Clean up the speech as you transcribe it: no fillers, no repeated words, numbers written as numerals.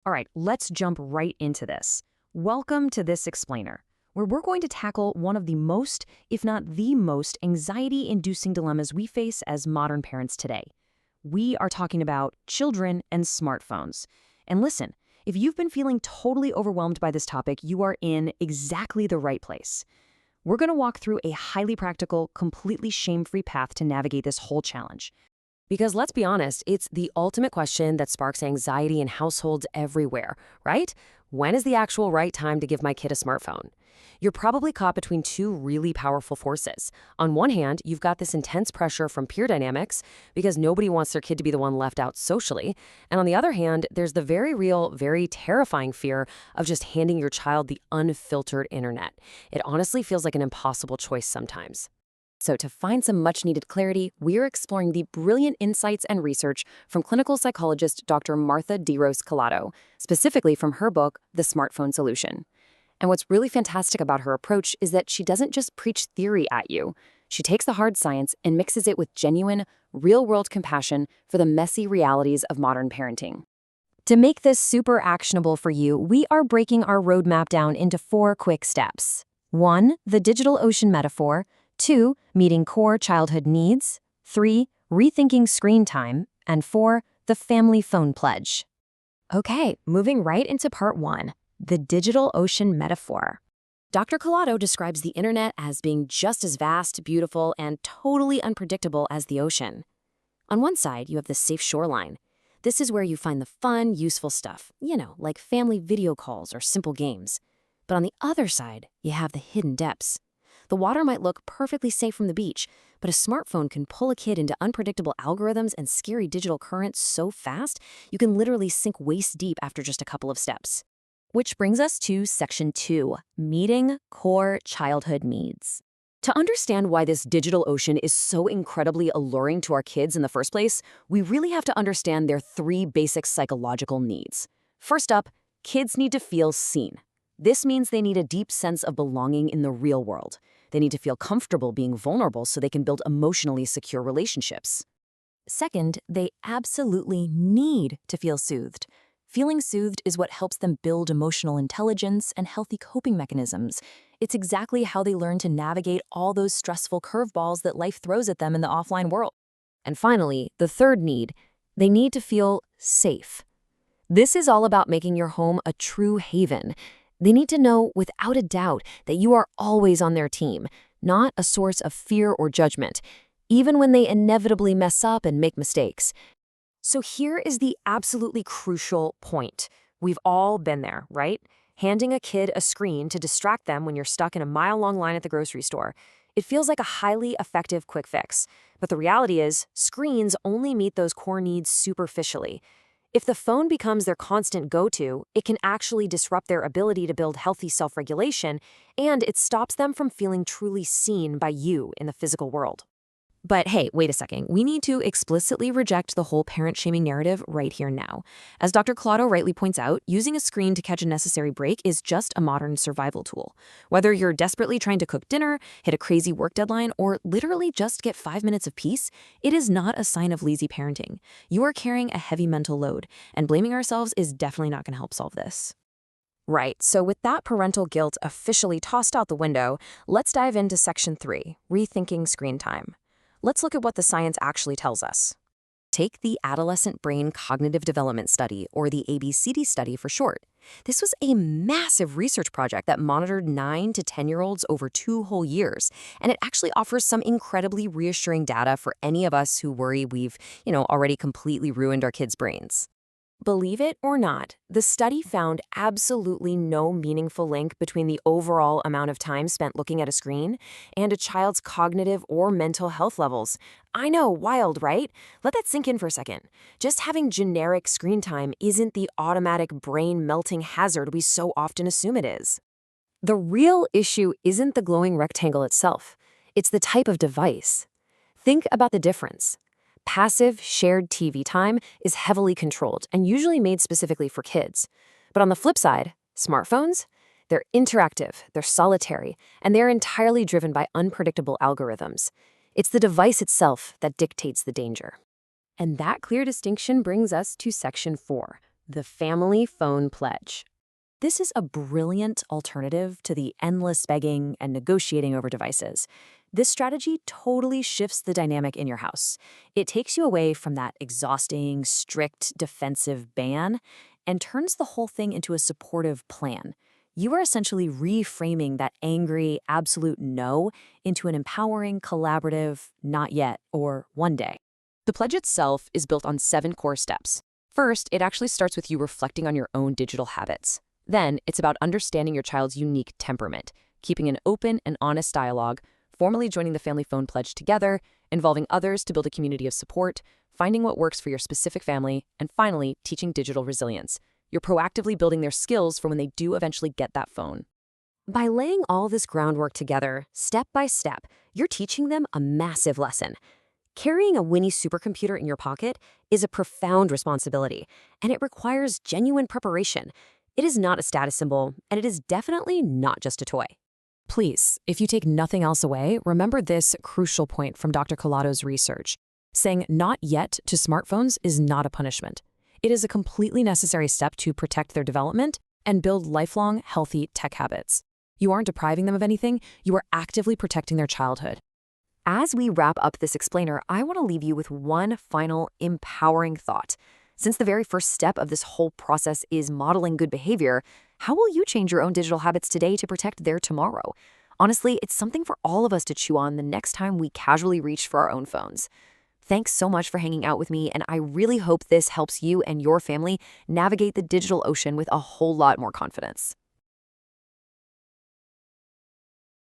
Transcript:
All right, let's jump right into this. Welcome to This Explainer, where we're going to tackle one of the most, if not the most, anxiety-inducing dilemmas we face as modern parents today. We are talking about children and smartphones. And listen, if you've been feeling totally overwhelmed by this topic, you are in exactly the right place. We're going to walk through a highly practical, completely shame-free path to navigate this whole challenge. Because let's be honest, it's the ultimate question that sparks anxiety in households everywhere, right? When is the actual right time to give my kid a smartphone? You're probably caught between two really powerful forces. On one hand, you've got this intense pressure from peer dynamics because nobody wants their kid to be the one left out socially. And on the other hand, there's the very real, very terrifying fear of just handing your child the unfiltered internet. It honestly feels like an impossible choice sometimes. So to find some much-needed clarity, we're exploring the brilliant insights and research from clinical psychologist Dr. Martha Deiros Collado, specifically from her book, The Smartphone Solution. And what's really fantastic about her approach is that she doesn't just preach theory at you. She takes the hard science and mixes it with genuine, real-world compassion for the messy realities of modern parenting. To make this super actionable for you, we are breaking our roadmap down into 4 quick steps. 1. The digital ocean metaphor. 2. Meeting core childhood needs. 3. Rethinking screen time. And 4. The family phone pledge. Okay, moving right into part 1, the digital ocean metaphor. Dr. Collado describes the internet as being just as vast, beautiful, and totally unpredictable as the ocean. On one side, you have the safe shoreline. This is where you find the fun, useful stuff, like family video calls or simple games. But on the other side, you have the hidden depths. The water might look perfectly safe from the beach, but a smartphone can pull a kid into unpredictable algorithms and scary digital currents so fast, you can literally sink waist deep after just a couple of steps. Which brings us to section 2, meeting core childhood needs. To understand why this digital ocean is so incredibly alluring to our kids in the first place, we really have to understand their 3 basic psychological needs. First up, kids need to feel seen. This means they need a deep sense of belonging in the real world. They need to feel comfortable being vulnerable so they can build emotionally secure relationships. Second, they absolutely need to feel soothed. Feeling soothed is what helps them build emotional intelligence and healthy coping mechanisms. It's exactly how they learn to navigate all those stressful curveballs that life throws at them in the offline world. And finally, the third need, they need to feel safe. This is all about making your home a true haven. They need to know without a doubt that you are always on their team, not a source of fear or judgment, even when they inevitably mess up and make mistakes. So here is the absolutely crucial point. We've all been there, right? Handing a kid a screen to distract them when you're stuck in a mile-long line at the grocery store. It feels like a highly effective quick fix. But the reality is, screens only meet those core needs superficially. If the phone becomes their constant go-to, it can actually disrupt their ability to build healthy self-regulation, and it stops them from feeling truly seen by you in the physical world. But hey, wait a second. We need to explicitly reject the whole parent-shaming narrative right here now. As Dr. Collado rightly points out, using a screen to catch a necessary break is just a modern survival tool. Whether you're desperately trying to cook dinner, hit a crazy work deadline, or literally just get 5 minutes of peace, it is not a sign of lazy parenting. You are carrying a heavy mental load, and blaming ourselves is definitely not going to help solve this. Right, so with that parental guilt officially tossed out the window, let's dive into section 3, rethinking screen time. Let's look at what the science actually tells us. Take the Adolescent Brain Cognitive Development Study, or the ABCD study for short. This was a massive research project that monitored 9 to 10-year-olds over 2 whole years, and it actually offers some incredibly reassuring data for any of us who worry we've, already completely ruined our kids' brains. Believe it or not, the study found absolutely no meaningful link between the overall amount of time spent looking at a screen and a child's cognitive or mental health levels. I know, wild, right? Let that sink in for a second. Just having generic screen time isn't the automatic brain-melting hazard we so often assume it is. The real issue isn't the glowing rectangle itself. It's the type of device. Think about the difference. Passive, shared TV time is heavily controlled and usually made specifically for kids. But on the flip side, smartphones, they're interactive, they're solitary, and they're entirely driven by unpredictable algorithms. It's the device itself that dictates the danger. And that clear distinction brings us to section 4, the family phone pledge. This is a brilliant alternative to the endless begging and negotiating over devices. This strategy totally shifts the dynamic in your house. It takes you away from that exhausting, strict, defensive ban and turns the whole thing into a supportive plan. You are essentially reframing that angry, absolute no into an empowering, collaborative, not yet, or one day. The pledge itself is built on 7 core steps. First, it actually starts with you reflecting on your own digital habits. Then, it's about understanding your child's unique temperament, keeping an open and honest dialogue, formally joining the family phone pledge together, involving others to build a community of support, finding what works for your specific family, and finally, teaching digital resilience. You're proactively building their skills for when they do eventually get that phone. By laying all this groundwork together, step by step, you're teaching them a massive lesson. Carrying a Winnie supercomputer in your pocket is a profound responsibility, and it requires genuine preparation. It is not a status symbol, and it is definitely not just a toy. Please, if you take nothing else away, remember this crucial point from Dr. Collado's research. Saying not yet to smartphones is not a punishment. It is a completely necessary step to protect their development and build lifelong, healthy tech habits. You aren't depriving them of anything, you are actively protecting their childhood. As we wrap up this explainer, I want to leave you with one final empowering thought. Since the very first step of this whole process is modeling good behavior, how will you change your own digital habits today to protect their tomorrow? Honestly, it's something for all of us to chew on the next time we casually reach for our own phones. Thanks so much for hanging out with me, and I really hope this helps you and your family navigate the digital ocean with a whole lot more confidence.